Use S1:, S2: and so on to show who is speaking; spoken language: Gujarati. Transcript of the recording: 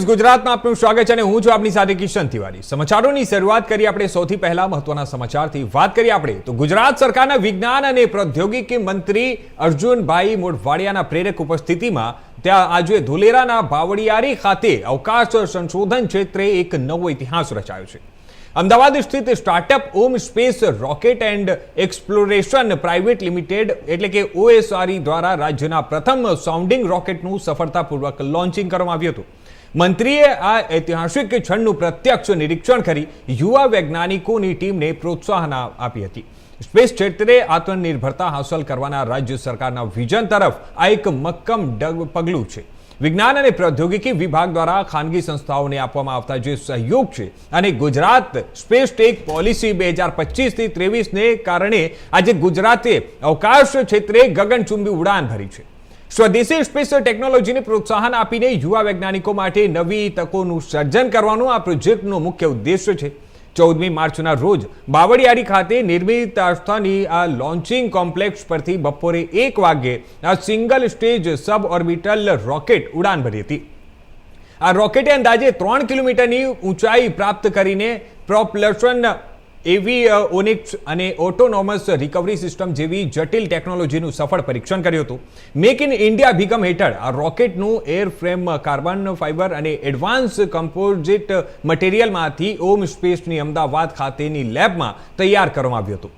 S1: ગુજરાતમાં આપનું સ્વાગત છે અને હું છું આપની સાથે કિશન તિવારી। સમાચારોની શરૂઆત કરીએ આપણે સૌથી પહેલા મહત્વના સમાચારથી। વાત કરીએ આપણે તો ગુજરાત સરકારના વિજ્ઞાન અને પ્રૌદ્યોગિકી મંત્રી અર્જુનભાઈ મોઢવાડિયાના પ્રેરક ઉપસ્થિતિમાં ત્યાં આજે ધોલેરાના બાવળિયારી ખાતે અવકાશ સંશોધન ક્ષેત્રે એક નવો ઇતિહાસ રચાયો છે। અમદાવાદ સ્થિત startup Om space rocket and exploration private limited એટલે કે OSRE દ્વારા રાજ્યના પ્રથમ સાઉન્ડિંગ રોકેટનું સફળતાપૂર્વક લોન્ચિંગ કરવામાં આવ્યું હતું। મંત્રીએ આ ઐતિહાસિક ક્ષણનું પ્રત્યક્ષ નિરીક્ષણ કરી યુવા વૈજ્ઞાનિકોની ટીમને પ્રોત્સાહન આપી હતી। સ્પેસ ક્ષેત્રે આત્મનિર્ભરતા હાંસલ કરવાના રાજ્ય સરકારના વિઝન તરફ આ એક મક્કમ પગલું છે। વિજ્ઞાન અને પ્રૌદ્યોગિકી વિભાગ દ્વારા ખાનગી સંસ્થાઓને આપવામાં આવતા જે સહયોગ છે અને ગુજરાત સ્પેસ ટેક પોલિસી 2025 થી 23 ને કારણે આજે ગુજરાતે અવકાશ ક્ષેત્રે ગગનચુંબી ઉડાન ભરી છે। સ્વદેશી સ્પેસ ટેકનોલોજીને પ્રોત્સાહન આપીને યુવા વૈજ્ઞાનિકો માટે નવી તકોનું સર્જન કરવાનો આ પ્રોજેક્ટનો મુખ્ય ઉદ્દેશ્ય છે। 14મી માર્ચના રોજ બાવળિયારી ખાતે નિર્મિત આસ્થાની આ લોન્ચિંગ કોમ્પ્લેક્સ પરથી બપોરે 1 વાગ્યે આ સિંગલ સ્ટેજ સબ ઓર્બિટલ રોકેટ ઉડાન ભરી હતી। આ રોકેટે અંદાજે 3 કિલોમીટરની ઊંચાઈ પ્રાપ્ત કરીને પ્રોપલ્શન એવિયોનિક્સ અને ઓટોનોમસ રિકવરી સિસ્ટમ જેવી જટિલ ટેકનોલોજીનું સફળ પરીક્ષણ કર્યું હતું। મેક ઇન ઇન્ડિયા અભિગમ હેઠળ આ રોકેટનું એરફ્રેમ કાર્બન ફાઇબર અને એડવાન્સ કમ્પોઝિટ મટીરિયલમાંથી ઓમ સ્પેસની અમદાવાદ ખાતેની લેબમાં તૈયાર કરવામાં આવ્યું હતું।